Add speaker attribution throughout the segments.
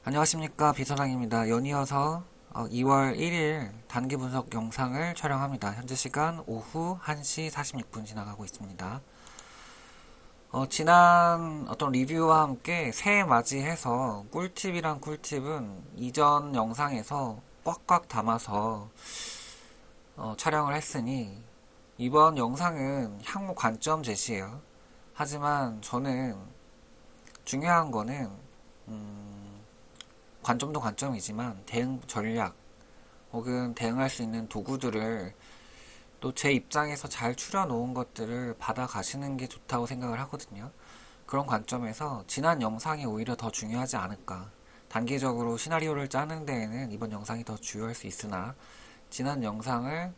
Speaker 1: 안녕하십니까, 비서장입니다. 연이어서 2월 1일 단기 분석 영상을 촬영합니다. 현재 시간 오후 1시 46분 지나가고 있습니다. 지난 어떤 리뷰와 함께 새해 맞이해서 꿀팁이란 꿀팁은 이전 영상에서 꽉꽉 담아서 촬영을 했으니 이번 영상은 향후 관점 제시예요. 하지만 저는 중요한 거는 관점도 관점이지만 대응 전략 혹은 대응할 수 있는 도구들을 또 제 입장에서 잘 추려놓은 것들을 받아 가시는 게 좋다고 생각을 하거든요. 그런 관점에서 지난 영상이 오히려 더 중요하지 않을까. 단기적으로 시나리오를 짜는 데에는 이번 영상이 더 중요할 수 있으나 지난 영상을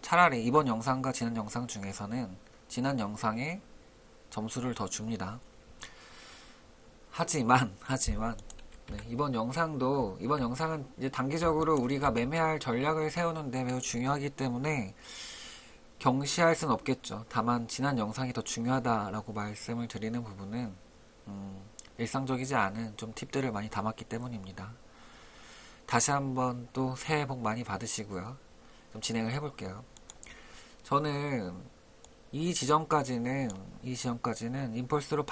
Speaker 1: 차라리 이번 영상과 지난 영상 중에서는 지난 영상에 점수를 더 줍니다. 하지만 네, 이번 영상은 이제 단기적으로 우리가 매매할 전략을 세우는데 매우 중요하기 때문에 경시할 순 없겠죠. 다만 지난 영상이 더 중요하다라고 말씀을 드리는 부분은 일상적이지 않은 좀 팁들을 많이 담았기 때문입니다. 다시 한번 또 새해 복 많이 받으시고요. 좀 진행을 해볼게요. 저는 이 지점까지는 임펄스로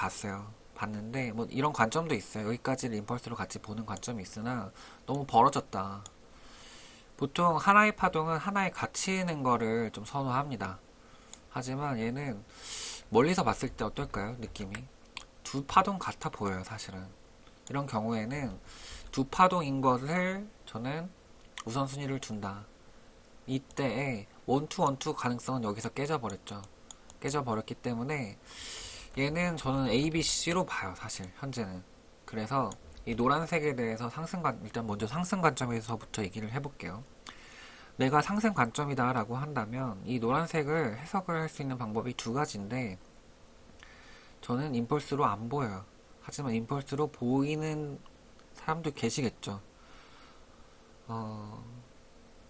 Speaker 1: 봤는데 뭐 이런 관점도 있어요. 여기까지를 임펄스로 같이 보는 관점이 있으나 너무 벌어졌다. 보통 하나의 파동은 하나에 갇히는 거를 좀 선호합니다. 하지만 얘는 멀리서 봤을 때 어떨까요? 느낌이 두 파동 같아 보여요. 사실은 이런 경우에는 두 파동인 것을 저는 우선순위를 둔다. 이때에 원투 가능성은 여기서 깨져버렸기 때문에 얘는 저는 A, B, C로 봐요. 사실 현재는. 그래서 이 노란색에 대해서 일단 먼저 상승 관점에서부터 얘기를 해볼게요. 내가 상승 관점이다 라고 한다면 이 노란색을 해석을 할 수 있는 방법이 두 가지인데 저는 임펄스로 안 보여요. 하지만 임펄스로 보이는 사람도 계시겠죠.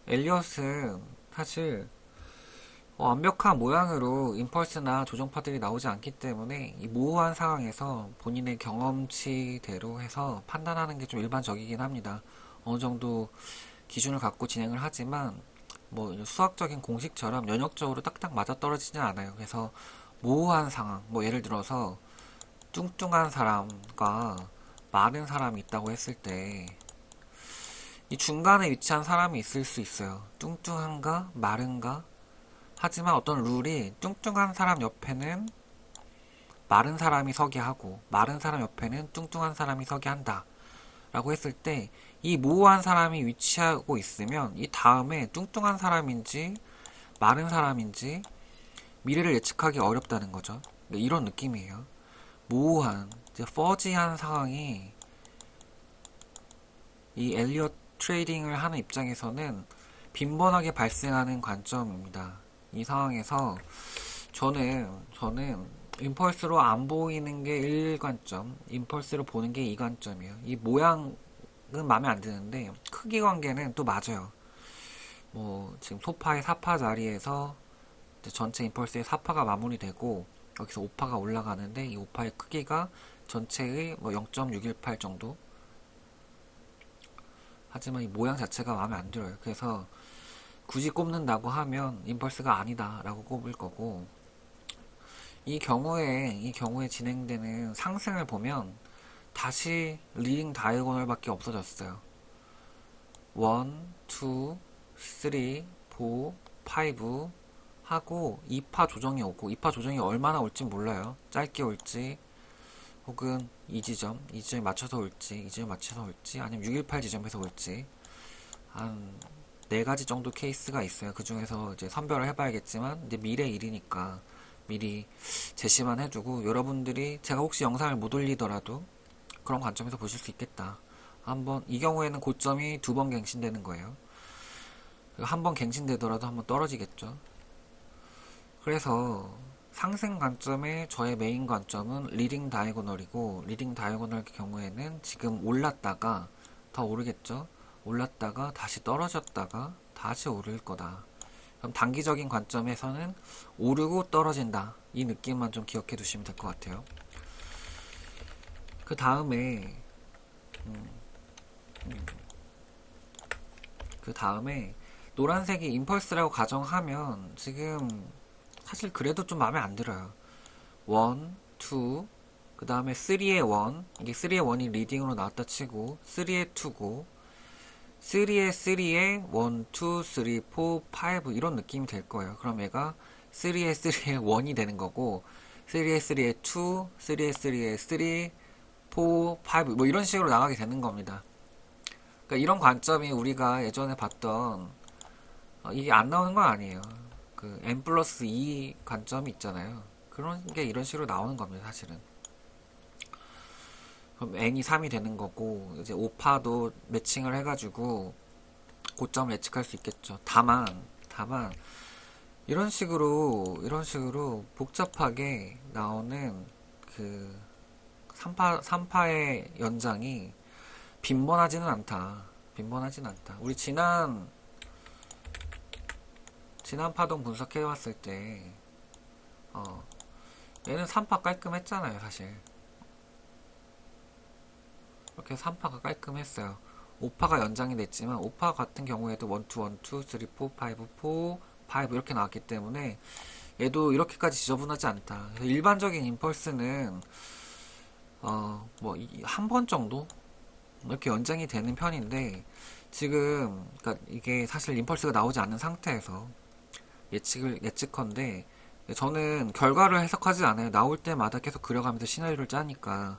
Speaker 1: 엘리엇은 사실 완벽한 모양으로 임펄스나 조정파들이 나오지 않기 때문에 이 모호한 상황에서 본인의 경험치대로 해서 판단하는 게 좀 일반적이긴 합니다. 어느 정도 기준을 갖고 진행을 하지만 뭐 수학적인 공식처럼 연역적으로 딱딱 맞아떨어지진 않아요. 그래서 모호한 상황, 뭐 예를 들어서 뚱뚱한 사람과 마른 사람이 있다고 했을 때 이 중간에 위치한 사람이 있을 수 있어요. 뚱뚱한가 마른가. 하지만 어떤 룰이 뚱뚱한 사람 옆에는 마른 사람이 서게 하고 마른 사람 옆에는 뚱뚱한 사람이 서게 한다 라고 했을 때 이 모호한 사람이 위치하고 있으면 이 다음에 뚱뚱한 사람인지 마른 사람인지 미래를 예측하기 어렵다는 거죠. 이런 느낌이에요. 모호한 이제 퍼지한 상황이 이 엘리엇 트레이딩을 하는 입장에서는 빈번하게 발생하는 관점입니다. 이 상황에서 저는 임펄스로 안 보이는 게 1관점, 임펄스로 보는 게 2관점이에요. 이 모양은 마음에 안 드는데 크기 관계는 또 맞아요. 뭐 지금 소파의 4파 자리에서 전체 임펄스의 4파가 마무리되고 여기서 5파가 올라가는데 이 5파의 크기가 전체의 뭐 0.618 정도. 하지만 이 모양 자체가 마음에 안 들어요. 그래서 굳이 꼽는다고 하면 임펄스가 아니다 라고 꼽을 거고, 이 경우에 진행되는 상승을 보면 다시 리딩 다이고널 밖에 없어졌어요. 1, 2, 3, 4, 5 하고 2파 조정이 오고, 2파 조정이 얼마나 올지 몰라요. 짧게 올지 혹은 이 지점에 맞춰서 올지, 이 지점에 맞춰서 올지, 아니면 618 지점에서 올지, 한 4가지 정도 케이스가 있어요. 그 중에서 이제 선별을 해봐야겠지만, 이제 미래 일이니까 미리 제시만 해두고, 여러분들이 제가 혹시 영상을 못 올리더라도 그런 관점에서 보실 수 있겠다. 이 경우에는 고점이 2번 갱신되는 거예요. 한 번 갱신되더라도 한 번 떨어지겠죠. 그래서 상승 관점의 저의 메인 관점은 리딩 다이고널이고, 리딩 다이고널 경우에는 지금 올랐다가 더 오르겠죠. 올랐다가 다시 떨어졌다가 다시 오를 거다. 그럼 단기적인 관점에서는 오르고 떨어진다. 이 느낌만 좀 기억해 두시면 될 것 같아요. 그 다음에 그 다음에 노란색이 임펄스라고 가정하면 지금 사실 그래도 좀 마음에 안 들어요. 1, 2, 그 다음에 3의 1, 이게 3의 1이 리딩으로 나왔다 치고 3의 2고 3의 3의 1, 2, 3, 4, 5 이런 느낌이 될 거예요. 그럼 얘가 3의 3의 1이 되는 거고 3의 3의 2, 3의 3의 3, 4, 5 뭐 이런 식으로 나가게 되는 겁니다. 그러니까 이런 관점이 우리가 예전에 봤던 이게 안 나오는 건 아니에요. 그 n 플러스 2 관점이 있잖아요. 그런 게 이런 식으로 나오는 겁니다, 사실은. 그럼 n이 3이 되는 거고 이제 오파도 매칭을 해가지고 고점을 예측할 수 있겠죠. 다만 이런 식으로 복잡하게 나오는 그 3파의 연장이 빈번하지는 않다. 빈번하지는 않다. 우리 지난 파동 분석해왔을 때, 얘는 3파 깔끔했잖아요, 사실. 이렇게 3파가 깔끔했어요. 5파가 연장이 됐지만, 5파 같은 경우에도 1, 2, 1, 2, 3, 4, 5, 4, 5 이렇게 나왔기 때문에, 얘도 이렇게까지 지저분하지 않다. 일반적인 임펄스는, 한 번 정도? 이렇게 연장이 되는 편인데, 지금, 그러니까 이게 사실 임펄스가 나오지 않는 상태에서, 예측컨대 저는 결과를 해석하지 않아요. 나올 때마다 계속 그려가면서 시나리오를 짜니까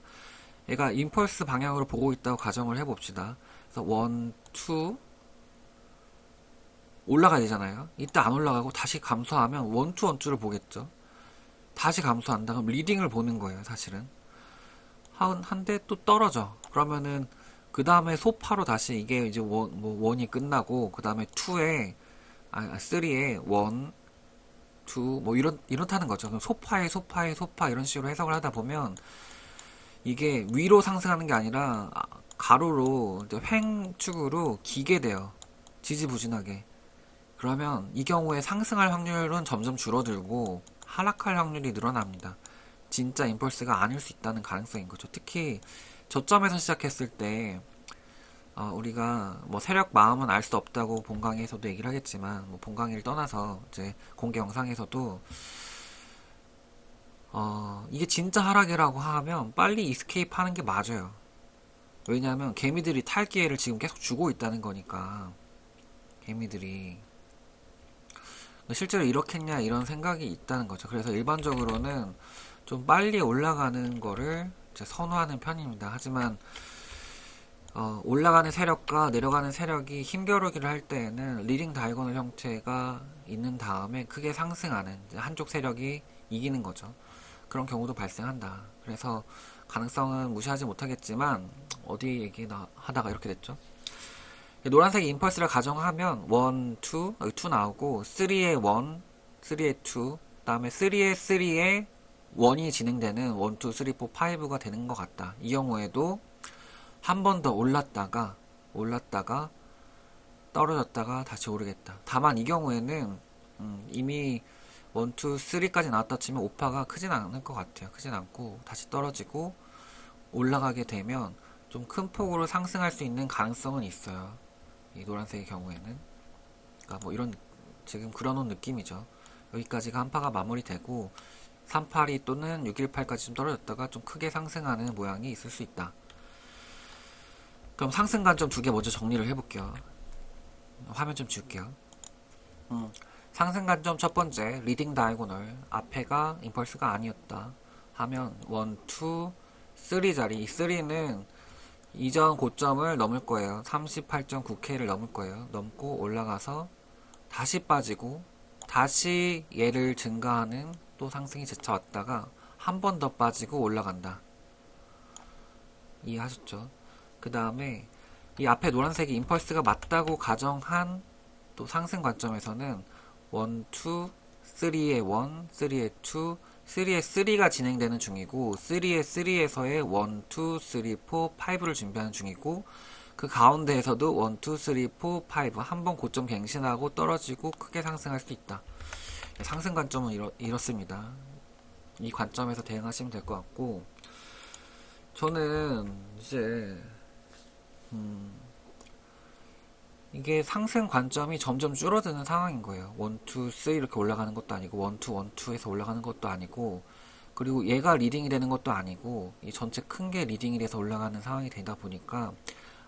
Speaker 1: 얘가 임펄스 방향으로 보고 있다고 가정을 해봅시다. 그래서 1, 2 올라가야 되잖아요. 이때 안 올라가고 다시 감소하면 1, 2, 1, 2를 보겠죠. 다시 감소한다. 그럼 리딩을 보는 거예요, 사실은. 한 대 또 떨어져. 그러면은 그 다음에 소파로 다시 이게 이제 1이 끝나고 그 다음에 2에 3에 1, 2, 뭐 이렇다는 거죠. 그럼 소파 이런 식으로 해석을 하다 보면 이게 위로 상승하는 게 아니라 가로로 횡축으로 기게 돼요. 지지부진하게. 그러면 이 경우에 상승할 확률은 점점 줄어들고 하락할 확률이 늘어납니다. 진짜 임펄스가 아닐 수 있다는 가능성인 거죠. 특히 저점에서 시작했을 때 우리가 뭐 세력 마음은 알 수 없다고 본강의에서도 얘기를 하겠지만 뭐 본강의를 떠나서 이제 공개 영상에서도 이게 진짜 하락이라고 하면 빨리 이스케이프 하는 게 맞아요. 왜냐하면 개미들이 탈 기회를 지금 계속 주고 있다는 거니까 개미들이 실제로 이렇겠냐 이런 생각이 있다는 거죠. 그래서 일반적으로는 좀 빨리 올라가는 거를 이제 선호하는 편입니다. 하지만 올라가는 세력과 내려가는 세력이 힘겨루기를 할 때에는 리딩 다이고널 형태가 있는 다음에 크게 상승하는 한쪽 세력이 이기는 거죠. 그런 경우도 발생한다. 그래서 가능성은 무시하지 못하겠지만 어디 하다가 이렇게 됐죠. 노란색이 임펄스를 가정하면 1, 2, 여기 2 나오고 3의 1, 3의 2, 다음에 3의 3의 1이 진행되는 1, 2, 3, 4, 5가 되는 것 같다. 이 경우에도 한 번 더 올랐다가 떨어졌다가 다시 오르겠다. 다만 이 경우에는 이미 1, 2, 3까지 나왔다 치면 오파가 크진 않을 것 같아요. 크진 않고 다시 떨어지고 올라가게 되면 좀 큰 폭으로 상승할 수 있는 가능성은 있어요. 이 노란색의 경우에는. 그러니까 뭐 이런 지금 그려놓은 느낌이죠. 여기까지가 한 파가 마무리되고 382 또는 618까지 좀 떨어졌다가 좀 크게 상승하는 모양이 있을 수 있다. 그럼 상승 관점 두 개 먼저 정리를 해볼게요. 화면 좀 지울게요. 상승 관점 첫 번째, 리딩 다이고널. 앞에가 임펄스가 아니었다 하면 1, 2, 3 자리. 이 3는 이전 고점을 넘을 거예요. 38.9K를 넘을 거예요. 넘고 올라가서 다시 빠지고 다시 얘를 증가하는 또 상승이 재차왔다가 한 번 더 빠지고 올라간다. 이해하셨죠? 그 다음에 이 앞에 노란색이 임펄스가 맞다고 가정한 또 상승 관점에서는 1, 2, 3의 1, 3의 2, 3의 3가 진행되는 중이고 3의 3에서의 1, 2, 3, 4, 5를 준비하는 중이고 그 가운데에서도 1, 2, 3, 4, 5 한 번 고점 갱신하고 떨어지고 크게 상승할 수 있다. 상승 관점은 이렇습니다. 이 관점에서 대응하시면 될 것 같고 저는 이제 음, 이게 상승 관점이 점점 줄어드는 상황인 거예요. 1, 2, 3 이렇게 올라가는 것도 아니고 1, 2, 1, 2에서 올라가는 것도 아니고 그리고 얘가 리딩이 되는 것도 아니고 이 전체 큰 게 리딩이 돼서 올라가는 상황이 되다 보니까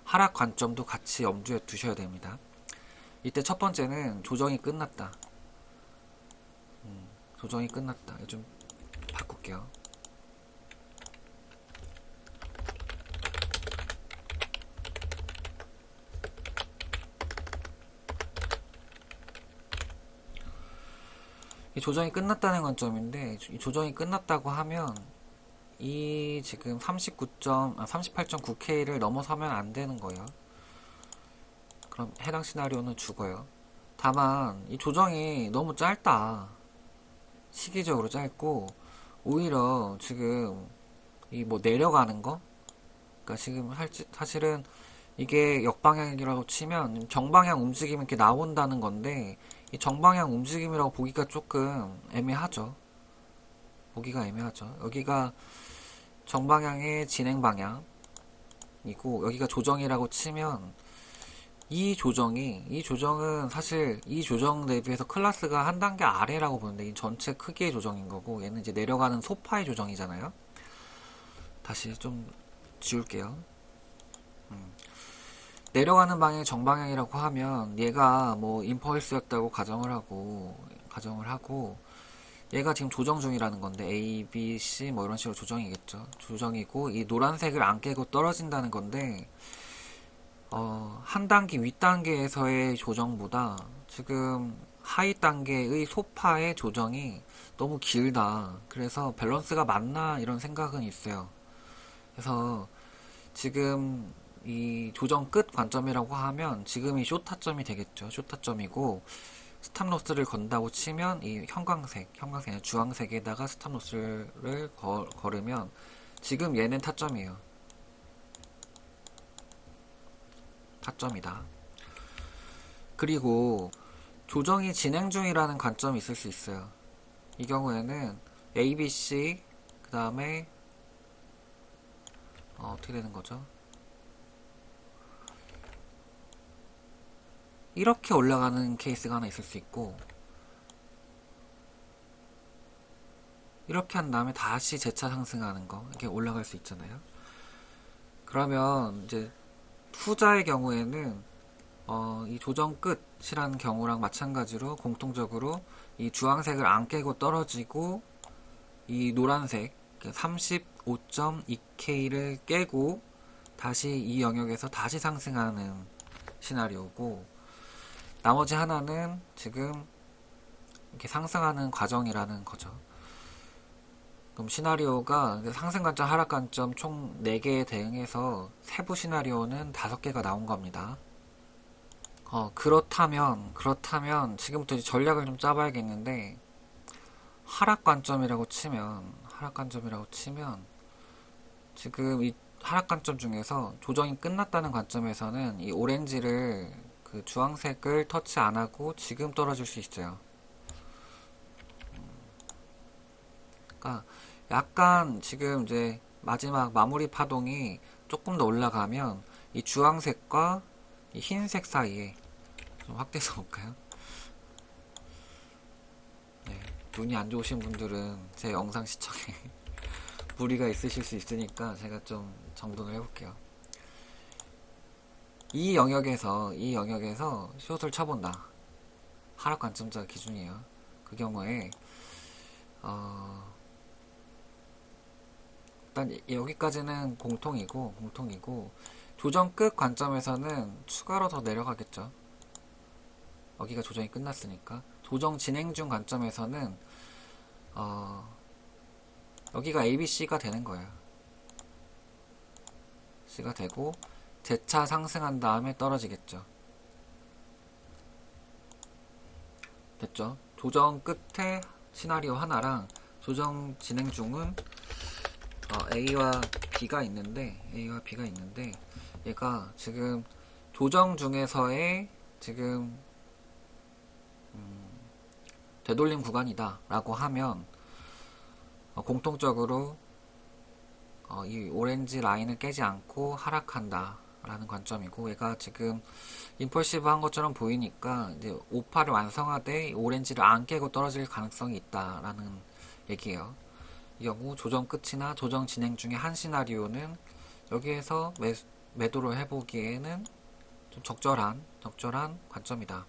Speaker 1: 하락 관점도 같이 염두에 두셔야 됩니다. 이때 첫 번째는 조정이 끝났다. 조정이 끝났다. 이거 좀 바꿀게요. 이 조정이 끝났다는 관점인데 이 조정이 끝났다고 하면 이 지금 38.9K를 넘어서면 안 되는 거예요. 그럼 해당 시나리오는 죽어요. 다만 이 조정이 너무 짧다. 시기적으로 짧고 오히려 지금 이 뭐 내려가는 거? 그러니까 지금 사실은 이게 역방향이라고 치면 정방향 움직임이 이렇게 나온다는 건데 이 정방향 움직임이라고 보기가 조금 애매하죠. 보기가 애매하죠. 여기가 정방향의 진행 방향이고 여기가 조정이라고 치면 이 조정은 사실 이 조정 대비해서 클래스가 한 단계 아래라고 보는데 이 전체 크기의 조정인 거고 얘는 이제 내려가는 소파의 조정이잖아요. 다시 좀 지울게요. 내려가는 방향이 정방향이라고 하면 얘가 뭐 임펄스였다고 가정을 하고 얘가 지금 조정 중이라는 건데 A, B, C 뭐 이런 식으로 조정이겠죠. 조정이고 이 노란색을 안 깨고 떨어진다는 건데 한 단계 윗단계에서의 조정보다 지금 하위 단계의 소파의 조정이 너무 길다. 그래서 밸런스가 맞나 이런 생각은 있어요. 그래서 지금 이 조정 끝 관점이라고 하면 지금이 쇼타점이 되겠죠. 쇼타점이고 스탑로스를 건다고 치면 이 형광색, 주황색에다가 스탑로스를 걸으면 지금 얘는 타점이에요. 타점이다. 그리고 조정이 진행 중이라는 관점이 있을 수 있어요. 이 경우에는 A, B, C 그 다음에 어떻게 되는 거죠? 이렇게 올라가는 케이스가 하나 있을 수 있고 이렇게 한 다음에 다시 재차 상승하는 거 이렇게 올라갈 수 있잖아요. 그러면 이제 후자의 경우에는 이 조정 끝이라는 경우랑 마찬가지로 공통적으로 이 주황색을 안 깨고 떨어지고 이 노란색 35.2K를 깨고 다시 이 영역에서 다시 상승하는 시나리오고 나머지 하나는 지금 이렇게 상승하는 과정이라는 거죠. 그럼 시나리오가 상승 관점, 하락 관점 총 4개에 대응해서 세부 시나리오는 5개가 나온 겁니다. 그렇다면 지금부터 이제 전략을 좀 짜봐야겠는데 하락 관점이라고 치면 지금 이 하락 관점 중에서 조정이 끝났다는 관점에서는 이 오렌지를 그 주황색을 터치 안 하고 지금 떨어질 수 있어요. 그러니까 약간 지금 이제 마지막 마무리 파동이 조금 더 올라가면 이 주황색과 이 흰색 사이에 좀 확대해서 볼까요? 네, 눈이 안 좋으신 분들은 제 영상 시청에 무리가 있으실 수 있으니까 제가 좀 정돈을 해볼게요. 이 영역에서 숏을 쳐본다. 하락 관점자 기준이에요. 그 경우에 일단 여기까지는 공통이고 조정 끝 관점에서는 추가로 더 내려가겠죠. 여기가 조정이 끝났으니까 조정 진행 중 관점에서는 여기가 ABC가 되는 거예요. C가 되고 재차 상승한 다음에 떨어지겠죠. 됐죠? 조정 끝에 시나리오 하나랑 조정 진행 중은 A와 B가 있는데 얘가 지금 조정 중에서의 지금 되돌림 구간이다 라고 하면 공통적으로 이 오렌지 라인을 깨지 않고 하락한다 라는 관점이고, 얘가 지금 임펄시브한 것처럼 보이니까 이제 오파를 완성하되 오렌지를 안 깨고 떨어질 가능성이 있다라는 얘기예요. 이 경우 조정 끝이나 조정 진행 중에 한 시나리오는 여기에서 매도를 해보기에는 좀 적절한 관점이다.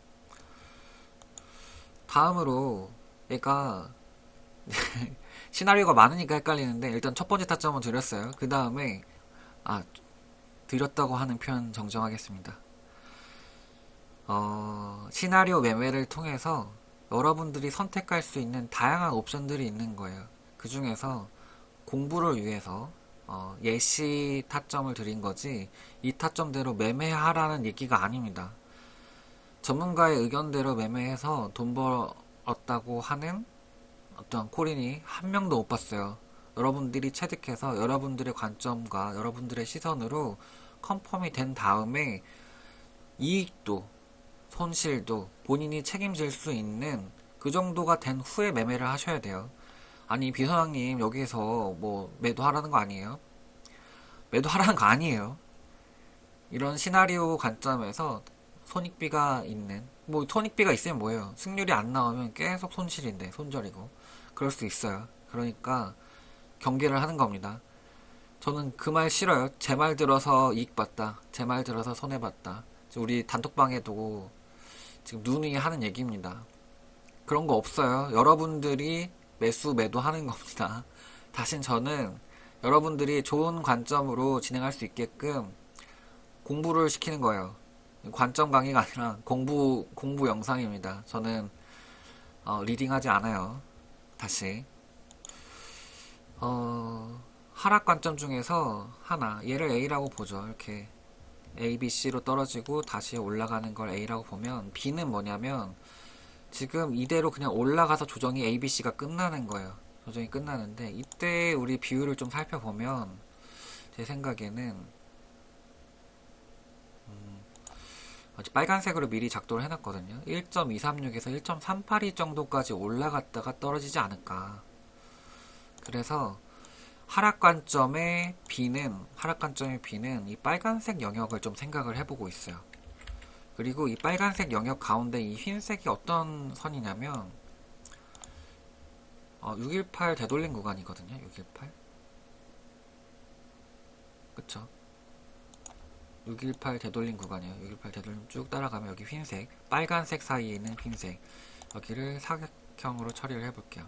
Speaker 1: 다음으로 얘가 시나리오가 많으니까 헷갈리는데 일단 첫 번째 타점은 드렸어요. 그 다음에 드렸다고 하는 표현 정정하겠습니다. 시나리오 매매를 통해서 여러분들이 선택할 수 있는 다양한 옵션들이 있는 거예요. 그 중에서 공부를 위해서 예시 타점을 드린 거지 이 타점대로 매매하라는 얘기가 아닙니다. 전문가의 의견대로 매매해서 돈 벌었다고 하는 어떤 코린이 한 명도 못 봤어요. 여러분들이 체득해서 여러분들의 관점과 여러분들의 시선으로 컨펌이 된 다음에 이익도 손실도 본인이 책임질 수 있는 그 정도가 된 후에 매매를 하셔야 돼요. 아니 비서장님 여기서 뭐 매도하라는 거 아니에요? 매도하라는 거 아니에요. 이런 시나리오 관점에서 손익비가 있는 뭐 손익비가 있으면 뭐예요? 승률이 안 나오면 계속 손실인데 손절이고 그럴 수 있어요. 그러니까 경계를 하는 겁니다. 저는 그 말 싫어요. 제 말 들어서 이익 봤다. 제 말 들어서 손해 봤다. 우리 단톡방에도 지금 누누이 하는 얘기입니다. 그런 거 없어요. 여러분들이 매도 하는 겁니다. 다신 저는 여러분들이 좋은 관점으로 진행할 수 있게끔 공부를 시키는 거예요. 관점 강의가 아니라 공부 영상입니다. 저는 리딩하지 않아요. 다시 하락 관점 중에서 하나 얘를 A라고 보죠. 이렇게 A, B, C로 떨어지고 다시 올라가는 걸 A라고 보면 B는 뭐냐면 지금 이대로 그냥 올라가서 조정이 A, B, C가 끝나는 거예요. 조정이 끝나는데 이때 우리 비율을 좀 살펴보면 제 생각에는 빨간색으로 미리 작도를 해놨거든요. 1.236에서 1.382 정도까지 올라갔다가 떨어지지 않을까. 그래서 하락 관점의 B는 이 빨간색 영역을 좀 생각을 해보고 있어요. 그리고 이 빨간색 영역 가운데 이 흰색이 어떤 선이냐면 618 되돌림 구간이거든요. 618 그쵸? 618 되돌림 구간이에요. 618 되돌림 쭉 따라가면 여기 흰색, 빨간색 사이에 있는 흰색 여기를 사각형으로 처리를 해볼게요.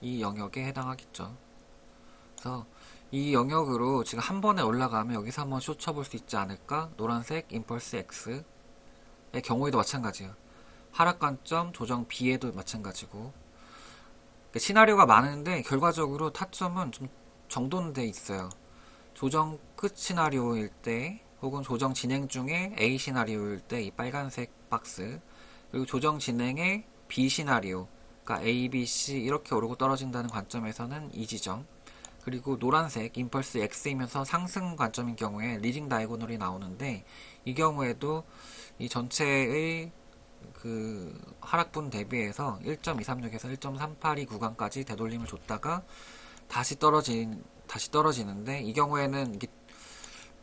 Speaker 1: 이 영역에 해당하겠죠. 그래서 이 영역으로 지금 한 번에 올라가면 여기서 한번 숏 쳐볼 수 있지 않을까? 노란색 임펄스 X의 경우에도 마찬가지예요. 하락 관점 조정 B에도 마찬가지고 시나리오가 많은데 결과적으로 타점은 좀 정돈돼 있어요. 조정 끝 시나리오일 때 혹은 조정 진행 중에 A 시나리오일 때 이 빨간색 박스 그리고 조정 진행의 B 시나리오 그러니까 A, B, C 이렇게 오르고 떨어진다는 관점에서는 이 지점 그리고 노란색 임펄스 X이면서 상승 관점인 경우에 리딩 다이고널이 나오는데 이 경우에도 이 전체의 그 하락분 대비해서 1.236에서 1.382 구간까지 되돌림을 줬다가 다시 떨어지는데 이 경우에는 이게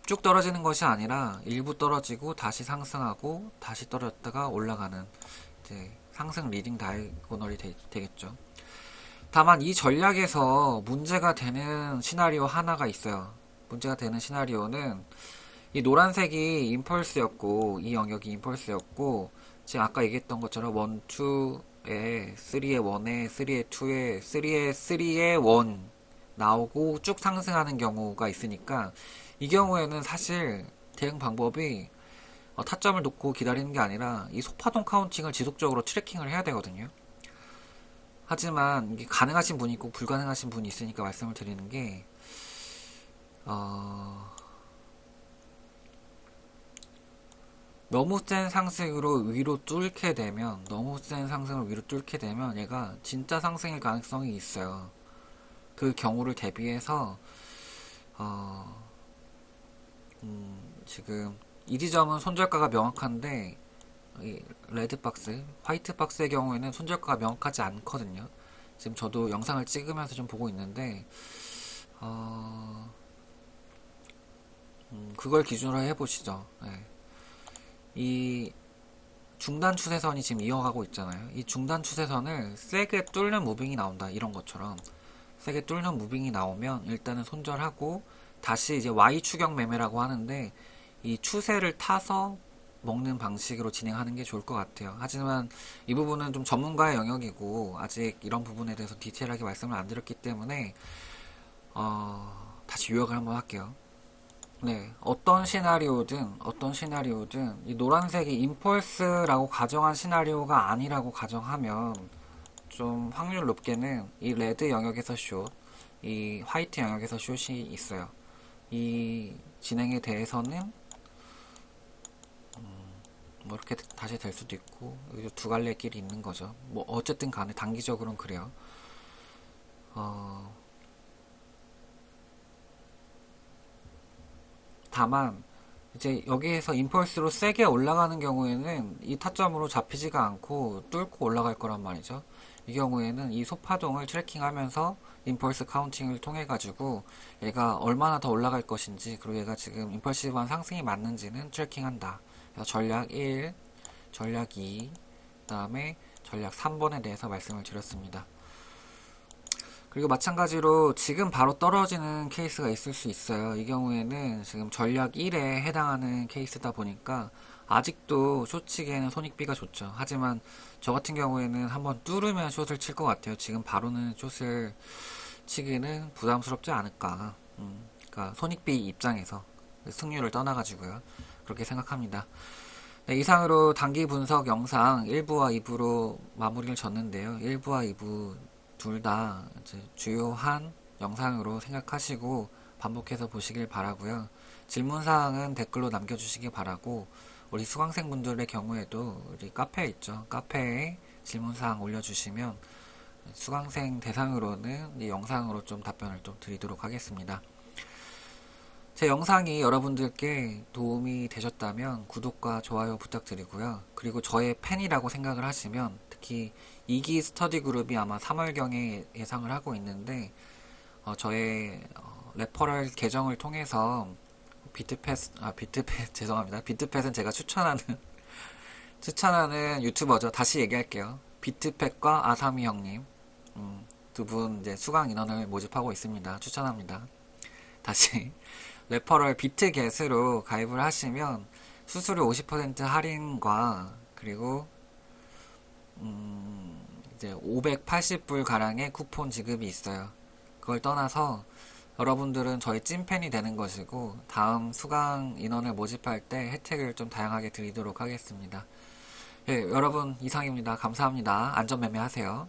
Speaker 1: 쭉 떨어지는 것이 아니라 일부 떨어지고 다시 상승하고 다시 떨어졌다가 올라가는 이제 상승 리딩 다이고널이 되겠죠. 다만 이 전략에서 문제가 되는 시나리오 하나가 있어요. 문제가 되는 시나리오는 이 노란색이 임펄스였고 이 영역이 임펄스였고 지금 아까 얘기했던 것처럼 1, 2에 3에 1에 3에 2에 3에 3에 1 나오고 쭉 상승하는 경우가 있으니까 이 경우에는 사실 대응 방법이 타점을 놓고 기다리는 게 아니라 이 소파동 카운팅을 지속적으로 트래킹을 해야 되거든요. 하지만 이게 가능하신 분이 있고 불가능하신 분이 있으니까 말씀을 드리는 게 너무 센 상승으로 위로 뚫게 되면 얘가 진짜 상승일 가능성이 있어요. 그 경우를 대비해서 지금 이 지점은 손절가가 명확한데 이 레드 박스, 화이트 박스의 경우에는 손절가가 명확하지 않거든요. 지금 저도 영상을 찍으면서 좀 보고 있는데, 어, 그걸 기준으로 해보시죠. 네. 이 중단 추세선이 지금 이어가고 있잖아요. 이 중단 추세선을 세게 뚫는 무빙이 나온다. 이런 것처럼. 세게 뚫는 무빙이 나오면 일단은 손절하고 다시 이제 Y 추격 매매라고 하는데 이 추세를 타서 먹는 방식으로 진행하는 게 좋을 것 같아요. 하지만 이 부분은 좀 전문가의 영역이고 아직 이런 부분에 대해서 디테일하게 말씀을 안 드렸기 때문에 다시 요약을 한번 할게요. 네, 어떤 시나리오든 이 노란색이 임펄스라고 가정한 시나리오가 아니라고 가정하면 좀 확률 높게는 이 레드 영역에서 숏, 이 화이트 영역에서 숏이 있어요. 이 진행에 대해서는 뭐 이렇게 다시 될 수도 있고 두 갈래 길이 있는 거죠. 뭐 어쨌든 간에 단기적으로는 그래요. 어, 다만 이제 여기에서 임펄스로 세게 올라가는 경우에는 이 타점으로 잡히지가 않고 뚫고 올라갈 거란 말이죠. 이 경우에는 이 소파동을 트래킹하면서 임펄스 카운팅을 통해 가지고 얘가 얼마나 더 올라갈 것인지 그리고 얘가 지금 임펄시브한 상승이 맞는지는 트래킹한다. 그래서 전략 1, 전략 2, 그다음에 전략 3번에 대해서 말씀을 드렸습니다. 그리고 마찬가지로 지금 바로 떨어지는 케이스가 있을 수 있어요. 이 경우에는 지금 전략 1에 해당하는 케이스다 보니까 아직도 숏 치기에는 손익비가 좋죠. 하지만 저 같은 경우에는 한번 뚫으면 숏을 칠 것 같아요. 지금 바로는 숏을 치기는 부담스럽지 않을까. 그러니까 손익비 입장에서 승률을 떠나가지고요. 그렇게 생각합니다. 네, 이상으로 단기 분석 영상 1부와 2부로 마무리를 졌는데요. 1부와 2부 둘 다 주요한 영상으로 생각하시고 반복해서 보시길 바라고요. 질문사항은 댓글로 남겨주시기 바라고 우리 수강생분들의 경우에도 우리 카페 있죠. 카페에 질문사항 올려주시면 수강생 대상으로는 이 영상으로 좀 답변을 좀 드리도록 하겠습니다. 제 영상이 여러분들께 도움이 되셨다면 구독과 좋아요 부탁드리고요. 그리고 저의 팬이라고 생각을 하시면 특히 2기 스터디 그룹이 아마 3월경에 예상을 하고 있는데 저의 레퍼럴 계정을 통해서 비트팻 죄송합니다. 비트팻은 제가 추천하는 유튜버죠. 다시 얘기할게요. 비트팻과 아사미 형님 두 분 이제 수강 인원을 모집하고 있습니다. 추천합니다. 다시 레퍼럴 비트겟으로 가입을 하시면 수수료 50% 할인과 그리고 이제 580불 가량의 쿠폰 지급이 있어요. 그걸 떠나서 여러분들은 저희 찐팬이 되는 것이고 다음 수강 인원을 모집할 때 혜택을 좀 다양하게 드리도록 하겠습니다. 예, 여러분 이상입니다. 감사합니다. 안전매매 하세요.